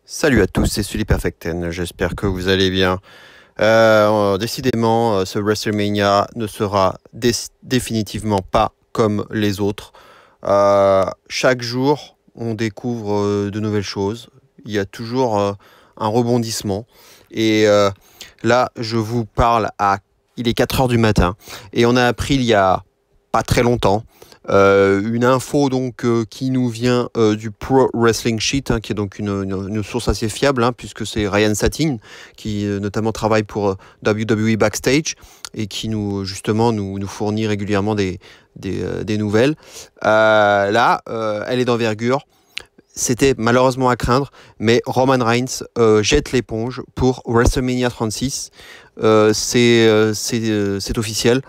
Salut à tous, c'est Sully Perfecten, j'espère que vous allez bien. Décidément, ce WrestleMania ne sera définitivement pas comme les autres. Chaque jour, on découvre de nouvelles choses. Il y a toujours un rebondissement. Et là, je vous parle il est 4 heures du matin. Et on a appris il y a pas très longtemps une info donc qui nous vient du Pro Wrestling Sheet, qui est donc une source assez fiable, puisque c'est Ryan Satin qui notamment travaille pour WWE Backstage et qui nous fournit régulièrement des nouvelles. Elle est d'envergure. C'était malheureusement à craindre, mais Roman Reigns jette l'éponge pour WrestleMania 36. C'est officiel.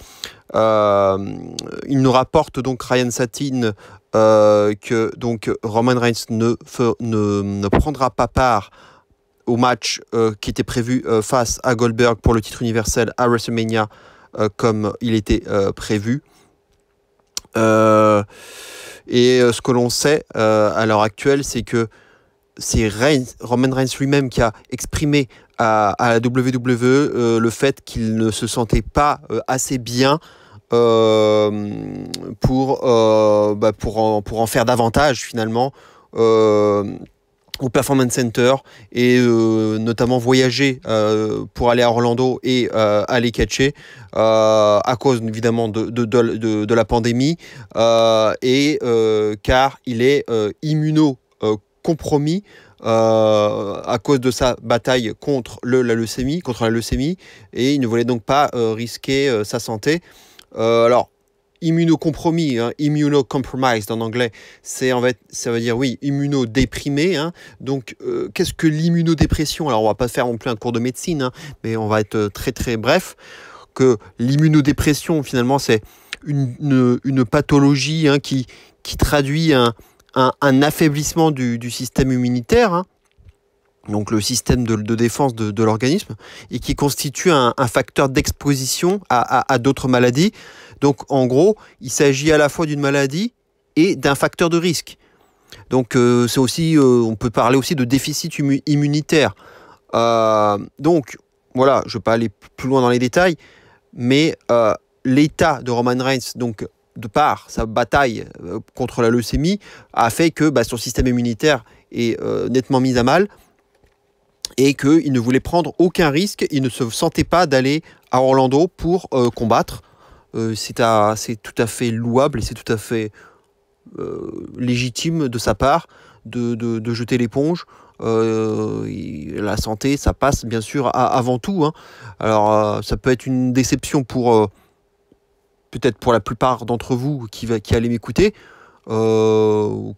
Il nous rapporte donc Ryan Satin que donc Roman Reigns ne prendra pas part au match qui était prévu face à Goldberg pour le titre universel à WrestleMania comme il était prévu. Ce que l'on sait à l'heure actuelle, c'est que c'est Roman Reigns lui-même qui a exprimé à la WWE le fait qu'il ne se sentait pas assez bien pour en faire davantage finalement au Performance Center et notamment voyager pour aller à Orlando et aller catcher à cause évidemment de la pandémie car il est compromis à cause de sa bataille contre la leucémie, et il ne voulait donc pas risquer sa santé. Alors, immunocompromis, immunocompromised en anglais, ça veut dire, oui, immunodéprimé. Donc, qu'est-ce que l'immunodépression? Alors, on va pas faire non plus un cours de médecine, mais on va être très très bref. Que l'immunodépression, finalement, c'est une pathologie qui traduit un affaiblissement du système immunitaire, donc le système de défense de l'organisme, et qui constitue un facteur d'exposition à d'autres maladies. Donc en gros, il s'agit à la fois d'une maladie et d'un facteur de risque. Donc c'est aussi, on peut parler aussi de déficit immunitaire. Donc voilà, je ne vais pas aller plus loin dans les détails, mais l'état de Roman Reigns, donc de par sa bataille contre la leucémie, a fait que son système immunitaire est nettement mis à mal et qu'il ne voulait prendre aucun risque. Il ne se sentait pas d'aller à Orlando pour combattre. C'est tout à fait louable et c'est tout à fait légitime de sa part de jeter l'éponge. La santé, ça passe bien sûr avant tout. Alors ça peut être une déception peut-être pour la plupart d'entre vous qui allez m'écouter, qu'on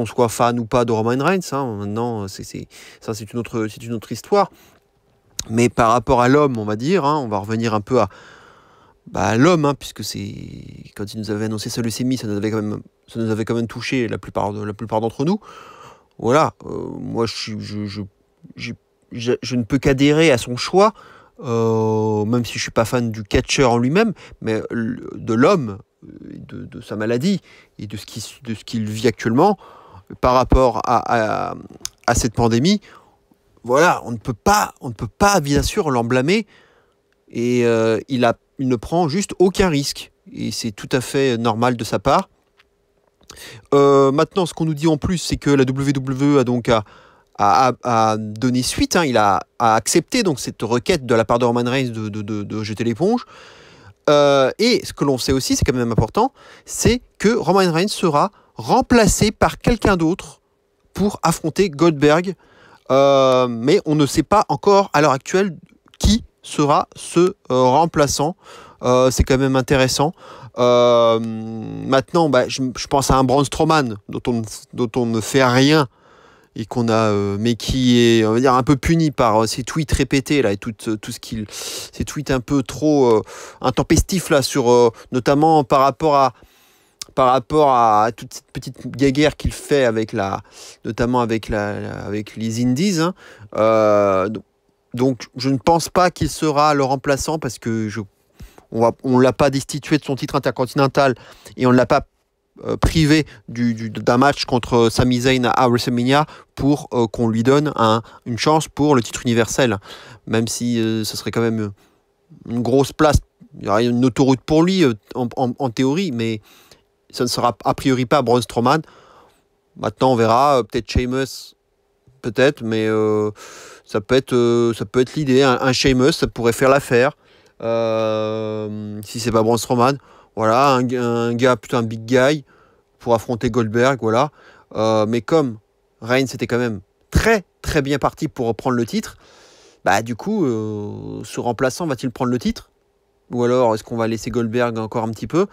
soit fan ou pas de Roman Reigns. Maintenant, c'est une autre histoire. Mais par rapport à l'homme, on va dire, on va revenir un peu à l'homme, puisque quand il nous avait annoncé sa leucémie, ça nous avait quand même touché la plupart d'entre nous. Voilà, moi je ne peux qu'adhérer à son choix. Même si je suis pas fan du catcheur en lui-même, mais de l'homme, de sa maladie et de ce qu'il vit actuellement par rapport à cette pandémie. Voilà, on ne peut pas bien sûr l'en blâmer, et il ne prend juste aucun risque, et c'est tout à fait normal de sa part. Maintenant, ce qu'on nous dit en plus, c'est que la WWE a donc a donné suite, il a accepté donc cette requête de la part de Roman Reigns de jeter l'éponge. Et ce que l'on sait aussi, c'est quand même important, c'est que Roman Reigns sera remplacé par quelqu'un d'autre pour affronter Goldberg. Mais on ne sait pas encore à l'heure actuelle qui sera ce remplaçant. C'est quand même intéressant. Maintenant, je pense à un Braun Strowman dont on ne fait rien, et qu'on a, mais qui est, on va dire, un peu puni par ses tweets répétés là, et tout ces tweets un peu trop intempestifs là, sur notamment par rapport à toute cette petite guéguerre qu'il fait notamment avec les Indies. Donc je ne pense pas qu'il sera le remplaçant, parce que on l'a pas destitué de son titre intercontinental, et on ne l'a pas privé d'un match contre Sami Zayn à WrestleMania pour qu'on lui donne une chance pour le titre universel. Même si ce serait quand même une grosse place. Il y aurait une autoroute pour lui en théorie, mais ça ne sera a priori pas Braun Strowman. Maintenant, on verra. Peut-être Sheamus, peut-être, mais ça peut être l'idée. Un Sheamus, ça pourrait faire l'affaire. Si c'est pas Braun Strowman. Voilà, un gars, plutôt un big guy pour affronter Goldberg, voilà. Mais comme Reigns était quand même très très bien parti pour reprendre le titre, bah du coup, ce remplaçant va-t-il prendre le titre? Ou alors est-ce qu'on va laisser Goldberg encore un petit peu?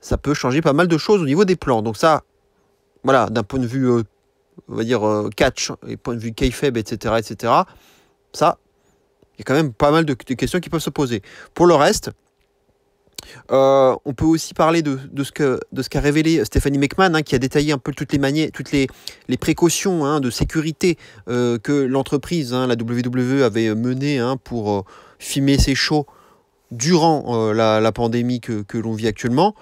Ça peut changer pas mal de choses au niveau des plans. Donc ça, voilà, d'un point de vue, on va dire, catch, et point de vue kayfabe, etc., ça, il y a quand même pas mal de questions qui peuvent se poser. Pour le reste, on peut aussi parler de ce qu'a révélé Stephanie McMahon, hein, qui a détaillé un peu toutes les précautions, hein, de sécurité que l'entreprise, hein, la WWE, avait menées, hein, pour filmer ses shows durant la pandémie que l'on vit actuellement.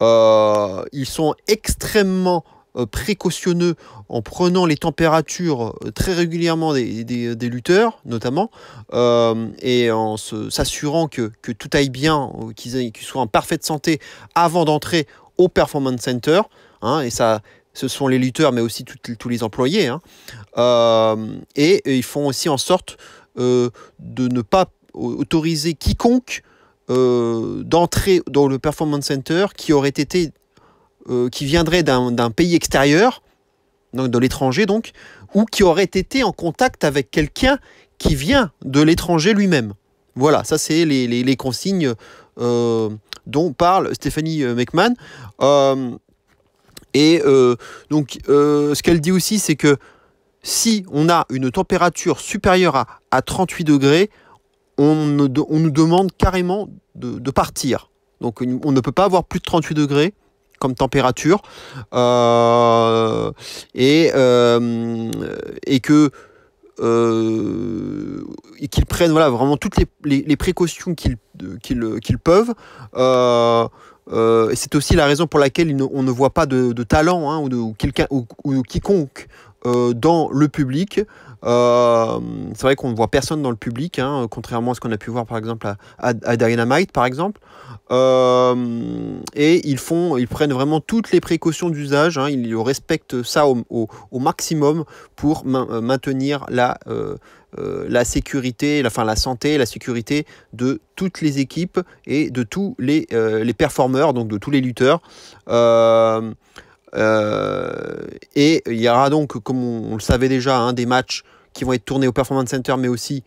Ils sont extrêmement précautionneux en prenant les températures très régulièrement des lutteurs, notamment, et en s'assurant que tout aille bien, qu'ils soient en parfaite santé avant d'entrer au Performance Center, hein, et ça, ce sont les lutteurs, mais aussi tous les employés, hein. Et ils font aussi en sorte de ne pas autoriser quiconque d'entrer dans le Performance Center qui viendrait d'un pays extérieur, donc de l'étranger donc, ou qui aurait été en contact avec quelqu'un qui vient de l'étranger lui-même. Voilà, ça c'est les consignes dont parle Stephanie McMahon. Donc, ce qu'elle dit aussi, c'est que si on a une température supérieure à 38 degrés, on nous demande carrément de partir. Donc on ne peut pas avoir plus de 38 degrés comme température, et qu'ils prennent, voilà, vraiment toutes les précautions qu'ils peuvent. Et c'est aussi la raison pour laquelle on ne voit pas de talent, hein, ou quiconque dans le public. C'est vrai qu'on ne voit personne dans le public, hein, contrairement à ce qu'on a pu voir par exemple à Dynamite par exemple. Et ils prennent vraiment toutes les précautions d'usage, hein, ils respectent ça au maximum pour maintenir la sécurité, la santé et la sécurité de toutes les équipes et de tous les performeurs, donc de tous les lutteurs. Et il y aura donc, comme on le savait déjà, hein, des matchs qui vont être tournés au Performance Center, mais aussi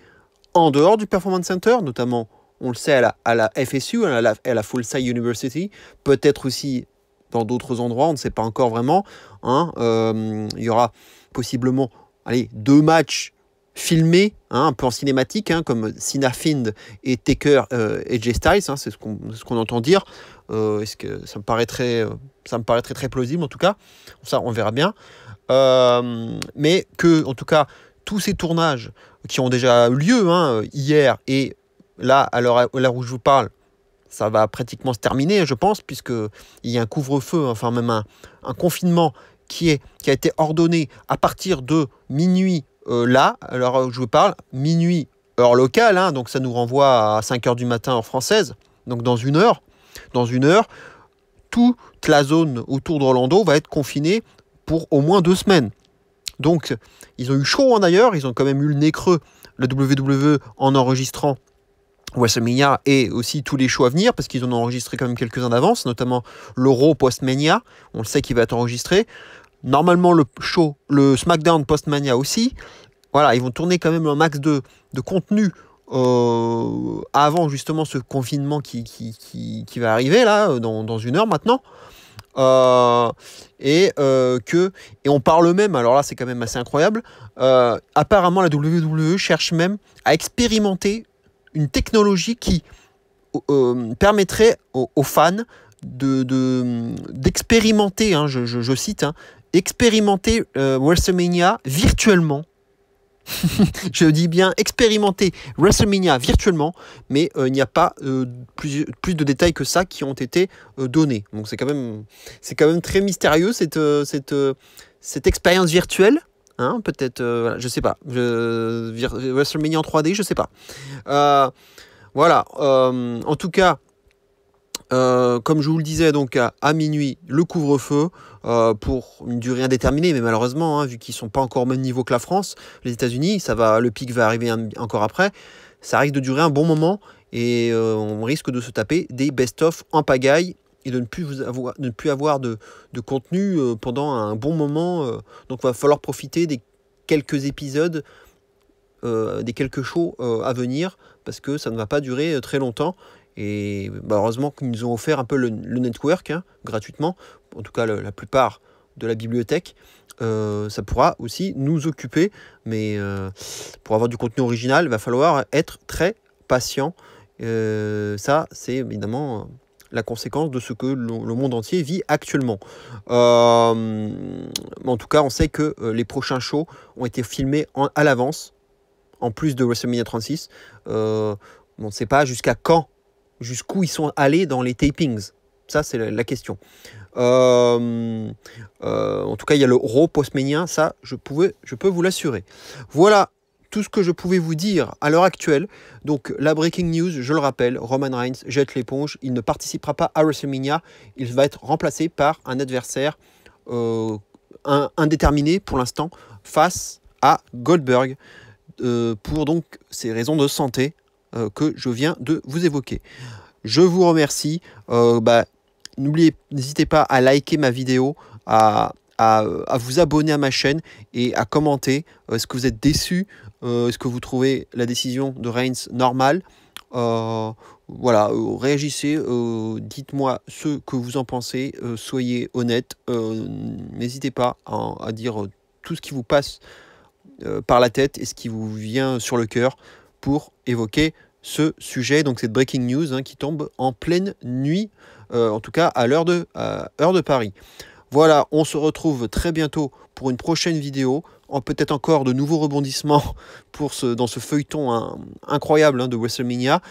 en dehors du Performance Center, notamment, on le sait, à la FSU, à la Full Sail University, peut-être aussi dans d'autres endroits, on ne sait pas encore vraiment, hein. Il y aura possiblement 2 matchs filmés, hein, un peu en cinématique, hein, comme Cena Fiend et Taker et Jay Styles, hein, c'est ce qu'on entend dire. Est-ce que ça me paraît très plausible, en tout cas. Ça, on verra bien. Mais que, en tout cas, tous ces tournages qui ont déjà eu lieu, hein, hier et là, à l'heure où je vous parle, ça va pratiquement se terminer, je pense, puisqu'il y a un couvre-feu, enfin même un confinement qui a été ordonné à partir de minuit, là, à l'heure où je vous parle, minuit, heure locale, hein, donc ça nous renvoie à 5h du matin, heure française, donc dans une heure, toute la zone autour d'Orlando va être confinée pour au moins 2 semaines. Donc, ils ont eu chaud, hein, d'ailleurs, ils ont quand même eu le nez creux, la WWE, en enregistrant WrestleMania et aussi tous les shows à venir, parce qu'ils en ont enregistré quand même quelques-uns d'avance, notamment le Raw post-Mania, on le sait qu'il va être enregistré. Normalement, le SmackDown post-Mania aussi. Voilà, ils vont tourner quand même un max de contenu avant justement ce confinement qui va arriver là, dans une heure maintenant. Et on parle même, alors là c'est quand même assez incroyable, apparemment la WWE cherche même à expérimenter une technologie qui permettrait aux fans d'expérimenter, hein, je cite, hein, expérimenter WrestleMania virtuellement. Je dis bien expérimenter WrestleMania virtuellement, mais il n'y a pas plus de détails que ça qui ont été donnés. Donc c'est quand même très mystérieux cette expérience virtuelle. Hein, peut-être, voilà, je sais pas. WrestleMania en 3D, je sais pas. Voilà. En tout cas, comme je vous le disais, donc à minuit, le couvre-feu pour une durée indéterminée, mais malheureusement, hein, vu qu'ils sont pas encore au même niveau que la France, les États-Unis, le pic va arriver encore après. Ça risque de durer un bon moment et on risque de se taper des best-of en pagaille et de ne plus avoir de contenu pendant un bon moment. Donc, il va falloir profiter des quelques épisodes, des quelques shows à venir, parce que ça ne va pas durer très longtemps. Et heureusement qu'ils nous ont offert un peu le network gratuitement, en tout cas la plupart de la bibliothèque. Ça pourra aussi nous occuper, mais pour avoir du contenu original, il va falloir être très patient. Ça, c'est évidemment la conséquence de ce que le monde entier vit actuellement. En tout cas, on sait que les prochains shows ont été filmés à l'avance, en plus de WrestleMania 36. On ne sait pas jusqu'où ils sont allés dans les tapings. Ça, c'est la question. En tout cas, il y a le Raw Postmania. Ça, je peux vous l'assurer. Voilà tout ce que je pouvais vous dire à l'heure actuelle. Donc, la breaking news, je le rappelle, Roman Reigns jette l'éponge. Il ne participera pas à WrestleMania. Il va être remplacé par un adversaire indéterminé pour l'instant face à Goldberg pour donc ces raisons de santé que je viens de vous évoquer. Je vous remercie. N'hésitez pas à liker ma vidéo, à vous abonner à ma chaîne et à commenter. Est-ce que vous êtes déçus? Est-ce que vous trouvez la décision de Reigns normale? Voilà, réagissez, dites-moi ce que vous en pensez, soyez honnête. N'hésitez pas à dire tout ce qui vous passe par la tête et ce qui vous vient sur le cœur pour évoquer ce sujet, donc cette breaking news qui tombe en pleine nuit, en tout cas à l'heure de Paris. Voilà, on se retrouve très bientôt pour une prochaine vidéo, peut-être encore de nouveaux rebondissements dans ce feuilleton incroyable de WrestleMania.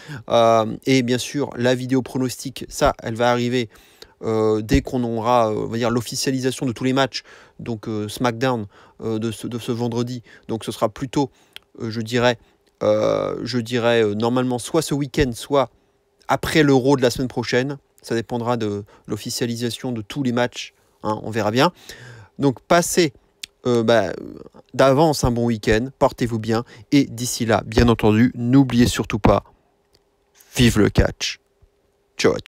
Et bien sûr, la vidéo pronostic, ça, elle va arriver dès qu'on aura on va dire, l'officialisation de tous les matchs, donc SmackDown de ce vendredi. Donc ce sera plutôt, je dirais, normalement soit ce week-end, soit après l'Euro de la semaine prochaine. Ça dépendra de l'officialisation de tous les matchs, on verra bien. Donc passez d'avance un bon week-end, portez-vous bien, et d'ici là, bien entendu, n'oubliez surtout pas, vive le catch. Ciao.